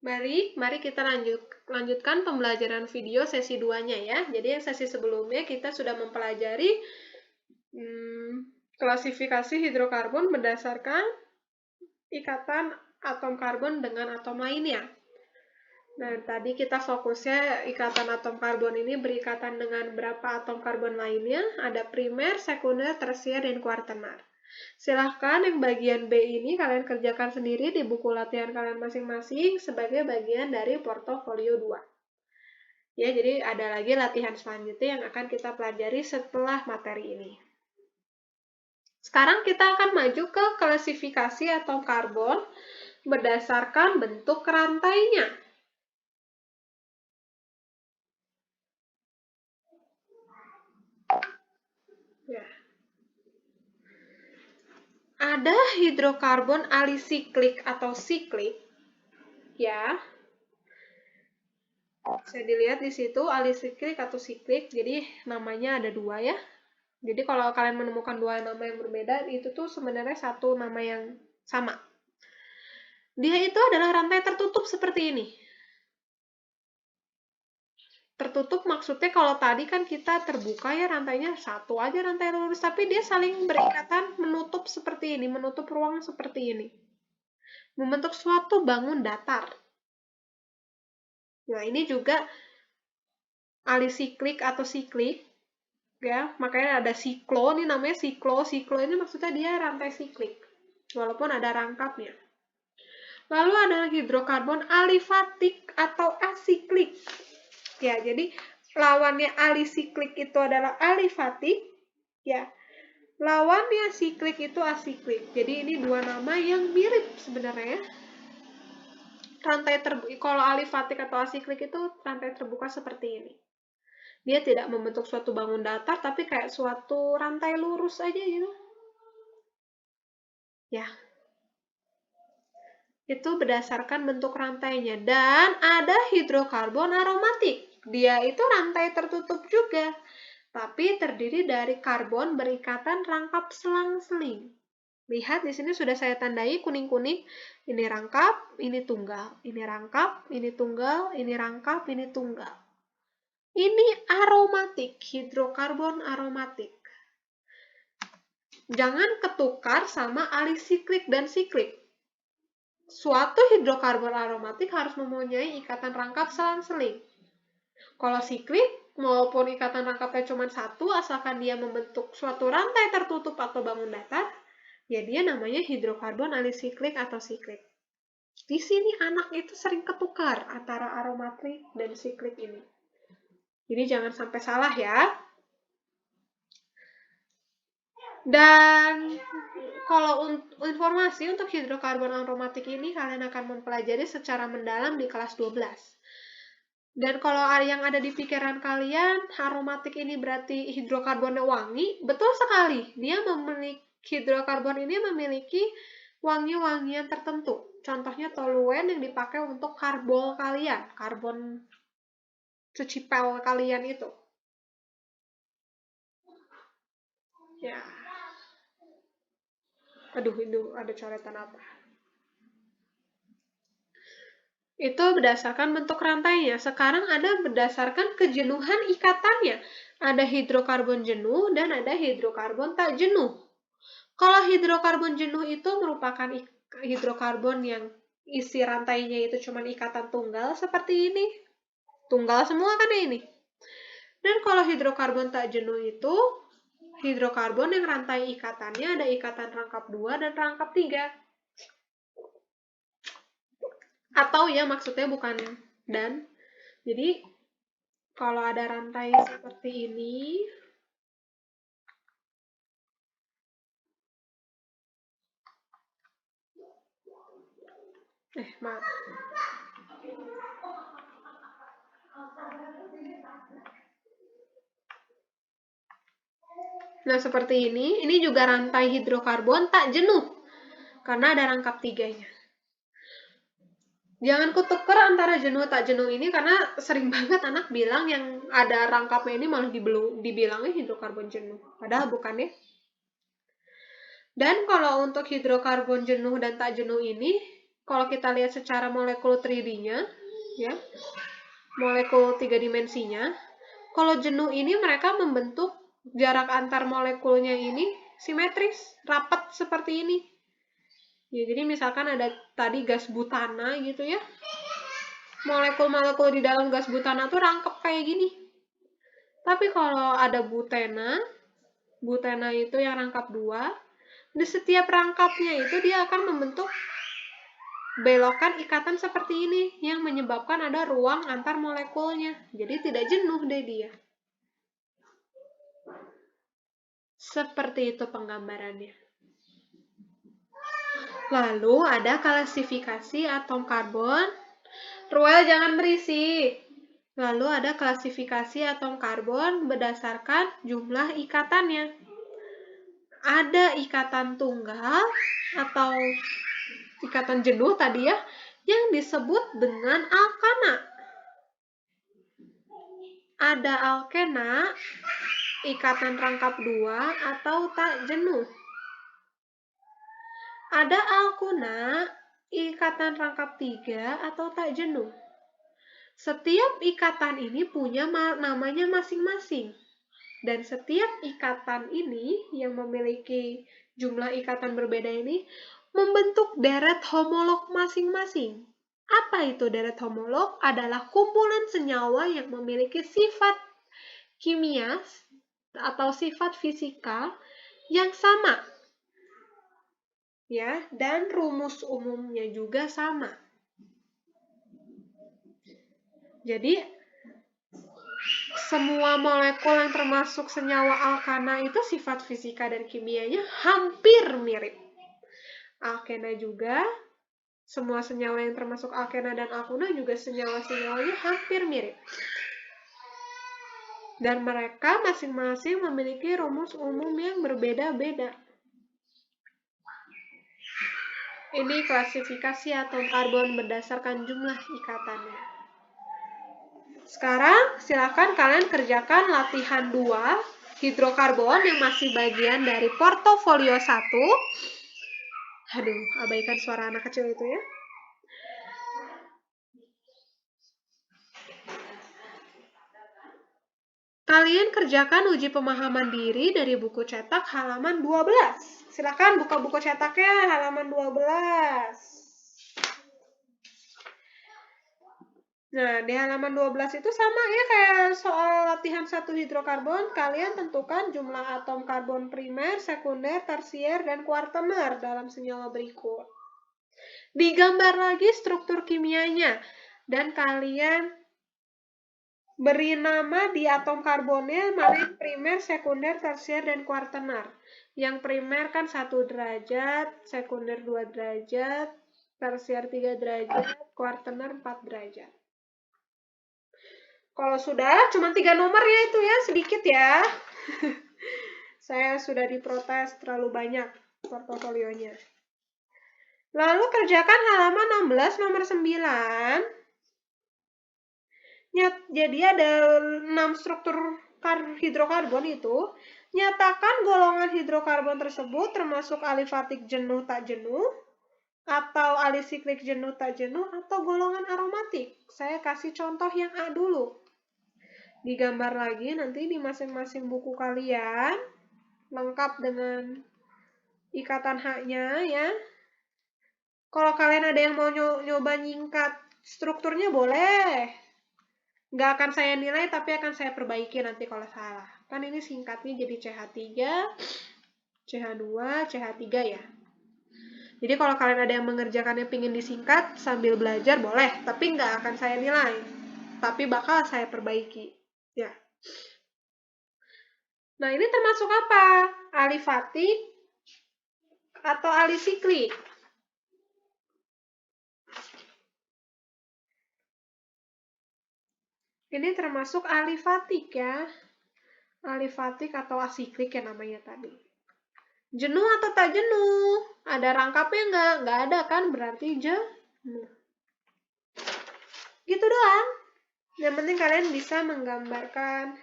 Mari kita lanjutkan pembelajaran video sesi 2-nya ya. Jadi yang sesi sebelumnya kita sudah mempelajari klasifikasi hidrokarbon berdasarkan ikatan atom karbon dengan atom lainnya. Nah, tadi kita fokusnya ikatan atom karbon ini berikatan dengan berapa atom karbon lainnya, ada primer, sekunder, tersier, dan kuartenar. Silahkan yang bagian B ini kalian kerjakan sendiri di buku latihan kalian masing-masing sebagai bagian dari portofolio 2. Ya, jadi ada lagi latihan selanjutnya yang akan kita pelajari setelah materi ini. Sekarang kita akan maju ke klasifikasi atom karbon berdasarkan bentuk rantainya. Ya. Ada hidrokarbon alisiklik atau siklik, ya. Bisa dilihat di situ alisiklik atau siklik, jadi namanya ada dua ya. Jadi kalau kalian menemukan dua nama yang berbeda, itu tuh sebenarnya satu nama yang sama. Dia itu adalah rantai tertutup seperti ini. Tertutup maksudnya kalau tadi kan kita terbuka ya rantainya satu aja rantai lurus, tapi dia saling berikatan menutup seperti ini, menutup ruang seperti ini. Membentuk suatu bangun datar. Nah, ini juga alisiklik atau siklik. Ya, makanya ada siklo, ini namanya siklo. Siklo ini maksudnya dia rantai siklik, walaupun ada rangkapnya. Lalu ada hidrokarbon alifatik atau asiklik. Ya, jadi lawannya alisiklik itu adalah alifatik, ya. Lawannya siklik itu asiklik. Jadi ini dua nama yang mirip sebenarnya. Rantai kalau alifatik atau asiklik itu rantai terbuka seperti ini. Dia tidak membentuk suatu bangun datar, tapi kayak suatu rantai lurus aja gitu. Ya. Itu berdasarkan bentuk rantainya. Dan ada hidrokarbon aromatik. Dia itu rantai tertutup juga, tapi terdiri dari karbon berikatan rangkap selang-seling. Lihat di sini sudah saya tandai kuning-kuning. Ini rangkap, ini tunggal. Ini rangkap, ini tunggal, ini rangkap, ini tunggal. Ini aromatik, hidrokarbon aromatik. Jangan ketukar sama alisiklik dan siklik. Suatu hidrokarbon aromatik harus mempunyai ikatan rangkap selang-seling. Kalau siklik, maupun ikatan rangkapnya cuma satu, asalkan dia membentuk suatu rantai tertutup atau bangun datar, ya dia namanya hidrokarbon alisiklik atau siklik. Di sini anak itu sering ketukar antara aromatik dan siklik ini. Jadi jangan sampai salah ya. Dan kalau informasi untuk hidrokarbon aromatik ini kalian akan mempelajari secara mendalam di kelas 12. Dan kalau yang ada di pikiran kalian, aromatik ini berarti hidrokarbonnya wangi, betul sekali. Hidrokarbon ini memiliki wangi-wangian tertentu. Contohnya toluen yang dipakai untuk karbol kalian, karbon cuci pel kalian itu. Ya. Aduh, itu ada coretan apa? Itu berdasarkan bentuk rantainya. Sekarang ada berdasarkan kejenuhan ikatannya. Ada hidrokarbon jenuh dan ada hidrokarbon tak jenuh. Kalau hidrokarbon jenuh itu merupakan hidrokarbon yang isi rantainya itu cuma ikatan tunggal seperti ini. Tunggal semua kan ini. Dan kalau hidrokarbon tak jenuh itu hidrokarbon yang rantai ikatannya ada ikatan rangkap 2 dan rangkap 3. Atau ya maksudnya bukan dan. Jadi kalau ada rantai seperti ini, nah seperti ini juga rantai hidrokarbon tak jenuh, karena ada rangkap 3-nya. Jangan kutuker antara jenuh tak jenuh ini, karena sering banget anak bilang yang ada rangkapnya ini malah dibilangnya hidrokarbon jenuh. Padahal bukan ya. Dan kalau untuk hidrokarbon jenuh dan tak jenuh ini, kalau kita lihat secara molekul 3D-nya, ya, molekul 3 dimensinya, kalau jenuh ini mereka membentuk jarak antar molekulnya ini simetris, rapat seperti ini. Ya, jadi misalkan ada tadi gas butana gitu ya. Molekul-molekul di dalam gas butana tuh rangkep kayak gini. Tapi kalau ada butena itu yang rangkap 2, di setiap rangkapnya itu dia akan membentuk belokan ikatan seperti ini yang menyebabkan ada ruang antar molekulnya. Jadi tidak jenuh deh dia. Seperti itu penggambarannya. Lalu ada klasifikasi atom karbon. Ruel jangan berisik. Lalu ada klasifikasi atom karbon berdasarkan jumlah ikatannya. Ada ikatan tunggal atau ikatan jenuh tadi ya, yang disebut dengan alkana. Ada alkena, ikatan rangkap 2 atau tak jenuh. Ada alkuna, ikatan rangkap 3 atau tak jenuh. Setiap ikatan ini punya namanya masing-masing. Dan setiap ikatan ini yang memiliki jumlah ikatan berbeda ini membentuk deret homolog masing-masing. Apa itu deret homolog? Adalah kumpulan senyawa yang memiliki sifat kimia atau sifat fisika yang sama. Ya, dan rumus umumnya juga sama. Jadi semua molekul yang termasuk senyawa alkana itu sifat fisika dan kimianya hampir mirip. Alkena juga, semua senyawa yang termasuk alkena dan alkuna juga senyawa-senyawanya hampir mirip. Dan mereka masing-masing memiliki rumus umum yang berbeda-beda. Ini klasifikasi atom karbon berdasarkan jumlah ikatannya. Sekarang silakan kalian kerjakan latihan 2 hidrokarbon yang masih bagian dari portofolio 1. Aduh, abaikan suara anak kecil itu ya. Kalian kerjakan uji pemahaman diri dari buku cetak halaman 12. Silakan buka buku cetaknya halaman 12. Nah, di halaman 12 itu sama ya kayak soal latihan 1 hidrokarbon, kalian tentukan jumlah atom karbon primer, sekunder, tersier, dan kuartener dalam senyawa berikut. Digambar lagi struktur kimianya, dan kalian beri nama di atom karbonnya mana yang primer, sekunder, tersier, dan kuartener. Yang primer kan 1 derajat, sekunder 2 derajat, tersier 3 derajat, kuartener 4 derajat. Kalau sudah, cuma 3 nomor ya itu ya, sedikit ya. Saya sudah diprotes terlalu banyak portofolionya. Lalu kerjakan halaman 16 nomor 9. Jadi ada 6 struktur hidrokarbon itu. Nyatakan golongan hidrokarbon tersebut termasuk alifatik jenuh tak jenuh, atau alisiklik jenuh tak jenuh, atau golongan aromatik. Saya kasih contoh yang A dulu. Digambar lagi nanti di masing-masing buku kalian, lengkap dengan ikatan haknya ya. Kalau kalian ada yang mau nyoba nyingkat strukturnya boleh. Nggak akan saya nilai, tapi akan saya perbaiki nanti kalau salah. Kan ini singkatnya jadi CH3, CH2, CH3 ya. Jadi kalau kalian ada yang mengerjakannya pingin disingkat sambil belajar boleh, tapi nggak akan saya nilai. Tapi bakal saya perbaiki. Ya. Nah, ini termasuk apa? Alifatik atau alisiklik? Ini termasuk alifatik ya. Alifatik atau asiklik ya namanya tadi. Jenuh atau tak jenuh? Ada rangkapnya nggak? Nggak ada kan? Berarti jenuh. Gitu doang. Yang penting kalian bisa menggambarkan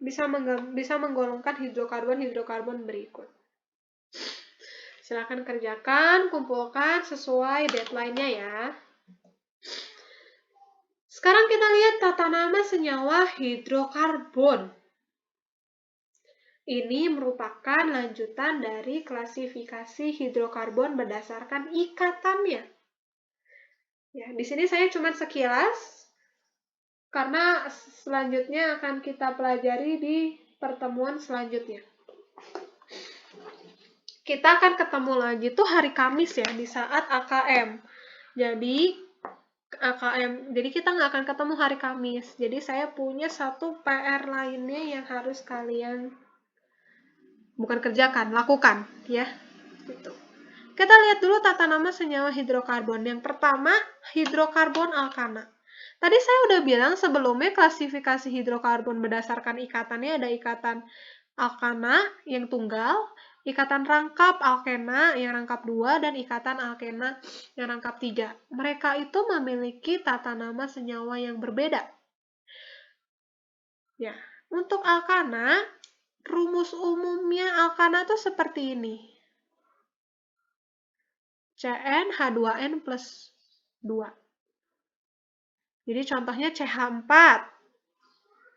bisa menggolongkan hidrokarbon berikut. Silakan kerjakan, kumpulkan sesuai deadline-nya ya. Sekarang kita lihat tata nama senyawa hidrokarbon. Ini merupakan lanjutan dari klasifikasi hidrokarbon berdasarkan ikatannya. Ya, di sini saya cuma sekilas, karena selanjutnya akan kita pelajari di pertemuan selanjutnya. Kita akan ketemu lagi tuh hari Kamis ya, di saat AKM. Jadi kita nggak akan ketemu hari Kamis. Jadi saya punya satu PR lainnya yang harus kalian bukan kerjakan, lakukan ya. Gitu. Kita lihat dulu tata nama senyawa hidrokarbon. Yang pertama, hidrokarbon alkana. Tadi saya udah bilang sebelumnya klasifikasi hidrokarbon berdasarkan ikatannya ada ikatan alkana yang tunggal, ikatan rangkap alkena yang rangkap 2, dan ikatan alkena yang rangkap 3. Mereka itu memiliki tata nama senyawa yang berbeda. Ya, untuk alkana, rumus umumnya alkana itu seperti ini. CnH2n plus 2. Jadi contohnya CH4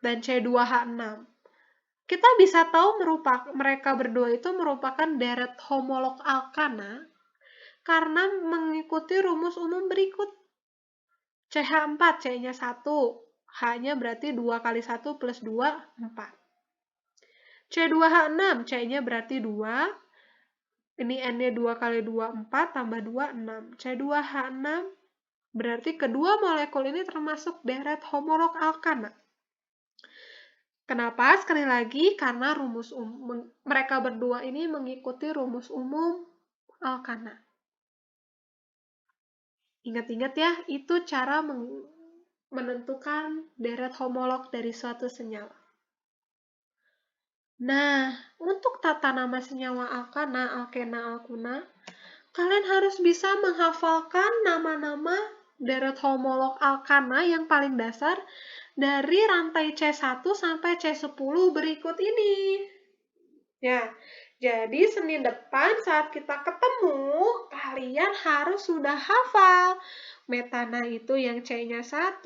dan C2H6. Kita bisa tahu mereka berdua itu merupakan deret homolog alkana karena mengikuti rumus umum berikut. CH4, C-nya 1, H-nya berarti 2 kali 1 plus 2, 4. C2H6, C-nya berarti 2, ini N-nya 2 kali 2, 4, tambah 2, 6. C2H6 berarti kedua molekul ini termasuk deret homolog alkana. Kenapa? Sekali lagi, karena mereka berdua ini mengikuti rumus umum alkana. Ingat-ingat ya, itu cara menentukan deret homolog dari suatu senyawa. Nah, untuk tata nama senyawa alkana, alkena, alkuna, kalian harus bisa menghafalkan nama-nama deret homolog alkana yang paling dasar dari rantai C1 sampai C10 berikut ini. Ya, jadi Senin depan saat kita ketemu, kalian harus sudah hafal. Metana itu yang C-nya 1,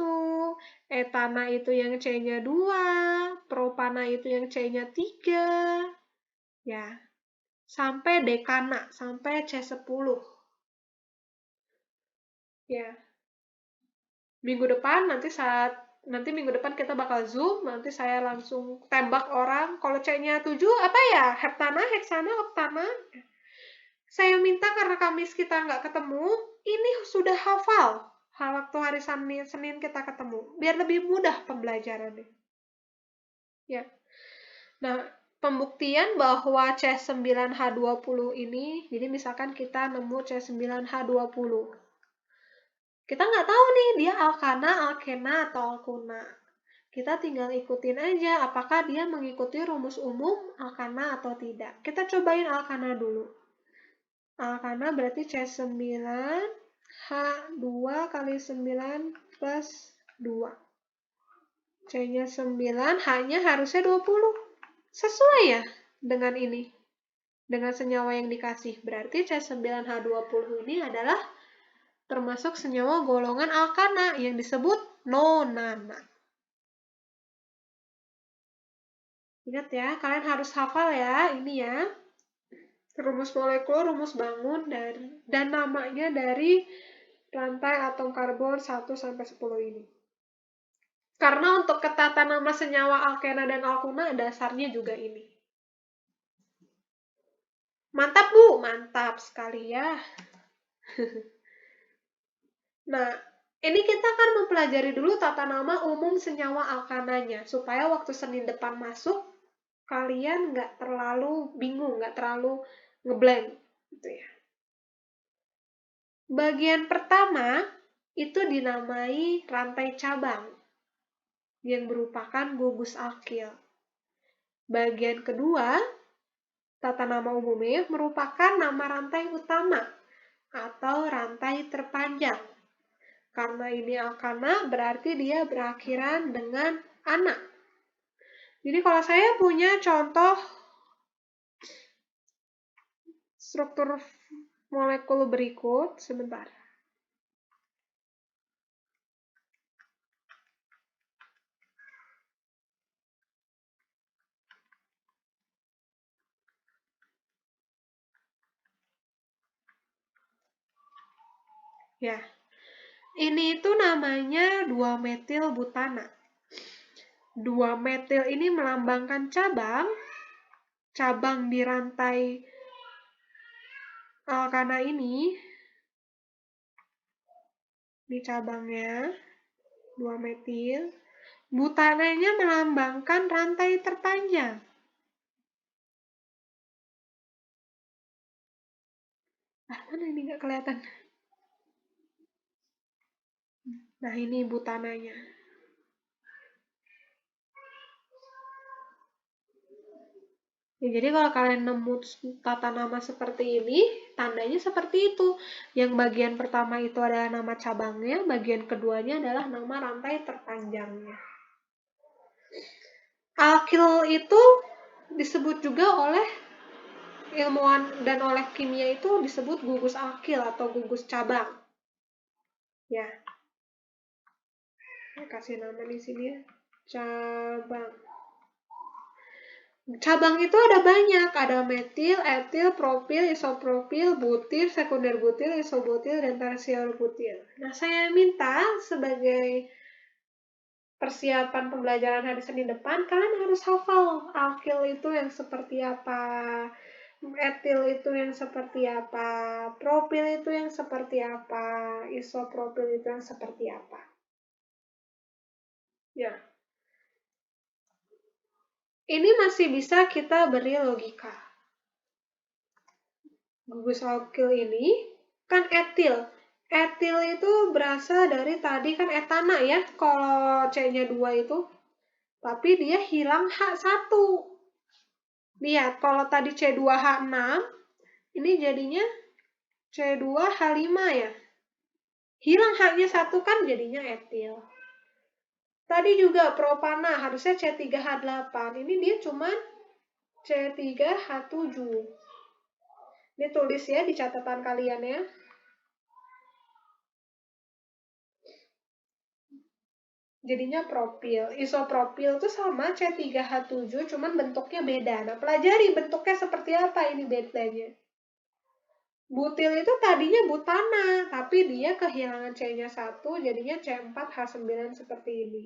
etana itu yang C-nya 2, propana itu yang C-nya 3. Ya, sampai dekana, sampai C10. Ya. Minggu depan minggu depan kita bakal Zoom, nanti saya langsung tembak orang. Kalau C-nya 7 apa ya? Heptana, heksana, oktana. Saya minta karena Kamis kita nggak ketemu, ini sudah hafal waktu hari Senin kita ketemu, biar lebih mudah pembelajarannya. Ya. Nah, pembuktian bahwa C9H20 ini, jadi misalkan kita nemu C9H20. Kita nggak tahu nih dia alkana, alkena, atau alkuna. Kita tinggal ikutin aja apakah dia mengikuti rumus umum alkana atau tidak. Kita cobain alkana dulu. Alkana berarti C9 H2 kali 9 plus 2. C-nya 9, H-nya harusnya 20. Sesuai ya dengan ini. Dengan senyawa yang dikasih. Berarti C9H20 ini adalah termasuk senyawa golongan alkana yang disebut nonana. Ingat ya, kalian harus hafal ya, ini ya. Rumus molekul, rumus bangun, dan namanya dari rantai atom karbon 1 sampai 10 ini. Karena untuk ketata nama senyawa alkena dan alkuna, dasarnya juga ini. Mantap, Bu? Mantap sekali ya. Nah, ini kita akan mempelajari dulu tata nama umum senyawa alkananya, supaya waktu Senin depan masuk, kalian nggak terlalu bingung, nggak terlalu ngeblank. Gitu ya. Bagian pertama itu dinamai rantai cabang yang merupakan gugus alkil. Bagian kedua, tata nama umumnya merupakan nama rantai utama atau rantai terpanjang. Karena ini alkana berarti dia berakhiran dengan ana. Jadi kalau saya punya contoh struktur molekul berikut, sebentar. Ya, ini itu namanya 2-metil butana. 2-metil ini melambangkan cabang di rantai alkana ini, di cabangnya 2-metil. Butananya melambangkan rantai terpanjang. Mana ini nggak kelihatan? Nah, ini butananya. Ya, jadi kalau kalian nemu tata nama seperti ini, tandanya seperti itu. Yang bagian pertama itu adalah nama cabangnya, bagian keduanya adalah nama rantai terpanjangnya. Alkil itu disebut juga oleh ilmuwan dan oleh kimia itu disebut gugus alkil atau gugus cabang. Ya. Saya kasih nama di sini ya. Cabang. Cabang itu ada banyak, ada metil, etil, propil, isopropil, butil, sekunder butil, isobutil, dan tersier butil. Nah, saya minta sebagai persiapan pembelajaran hari Senin depan, kalian harus hafal alkil itu yang seperti apa, etil itu yang seperti apa, propil itu yang seperti apa, isopropil itu yang seperti apa. Ya. Ini masih bisa kita beri logika. Gugus alkil ini kan etil. Etil itu berasal dari tadi kan etana ya, kalau C-nya 2 itu. Tapi dia hilang H1. Lihat, kalau tadi C2H6, ini jadinya C2H5 ya. Hilang H-nya 1 kan jadinya etil. Tadi juga propana, harusnya C3H8. Ini dia cuman C3H7. Ini tulis ya di catatan kalian ya. Jadinya propil. Isopropil itu sama C3H7, cuman bentuknya beda. Nah, pelajari bentuknya seperti apa ini bedanya. Butil itu tadinya butana, tapi dia kehilangan C-nya 1, jadinya C4H9 seperti ini.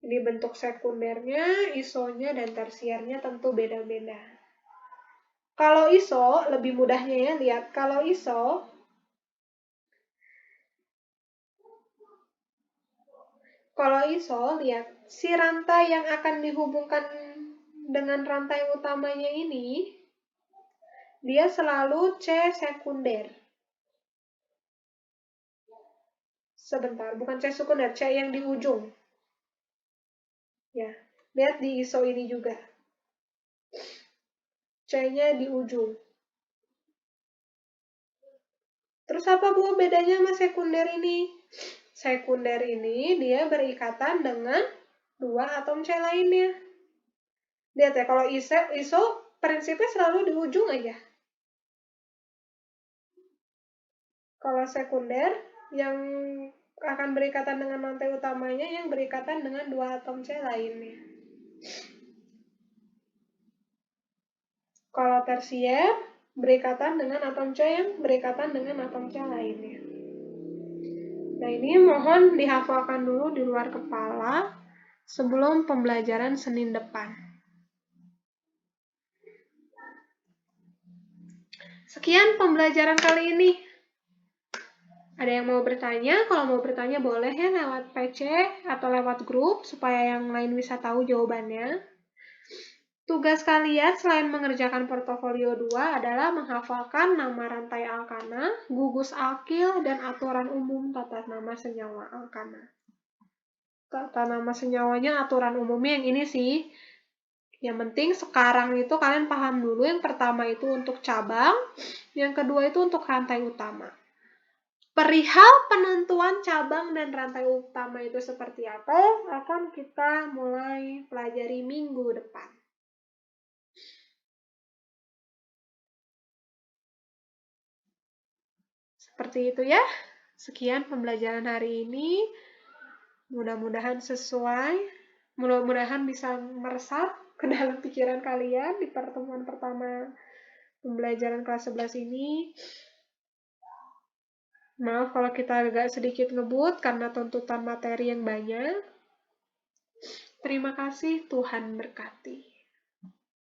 Ini bentuk sekundernya, isonya, dan tersiernya tentu beda-beda. Kalau iso, lebih mudahnya ya, lihat. Kalau iso, lihat. Si rantai yang akan dihubungkan dengan rantai utamanya ini, dia selalu C sekunder. Sebentar, bukan C sekunder, C yang di ujung. Ya, lihat di iso ini juga. C-nya di ujung. Terus apa Bu bedanya sama sekunder ini? Sekunder ini dia berikatan dengan 2 atom C lainnya. Lihat ya, kalau iso prinsipnya selalu di ujung aja. Kalau sekunder, yang akan berikatan dengan rantai utamanya yang berikatan dengan 2 atom C lainnya. Kalau tersier, berikatan dengan atom C yang berikatan dengan atom C lainnya. Nah, ini mohon dihafalkan dulu di luar kepala sebelum pembelajaran Senin depan. Sekian pembelajaran kali ini. Ada yang mau bertanya? Kalau mau bertanya boleh ya lewat PC atau lewat grup supaya yang lain bisa tahu jawabannya. Tugas kalian selain mengerjakan portofolio 2 adalah menghafalkan nama rantai alkana, gugus alkil, dan aturan umum tata nama senyawa alkana. Tata nama senyawanya aturan umumnya yang ini sih. Yang penting sekarang itu kalian paham dulu, yang pertama itu untuk cabang, yang kedua itu untuk rantai utama. Perihal penentuan cabang dan rantai utama itu seperti apa, akan kita mulai pelajari minggu depan. Seperti itu ya. Sekian pembelajaran hari ini. Mudah-mudahan sesuai. Mudah-mudahan bisa meresap ke dalam pikiran kalian di pertemuan pertama pembelajaran kelas 11 ini. Maaf kalau kita agak sedikit ngebut karena tuntutan materi yang banyak. Terima kasih, Tuhan berkati.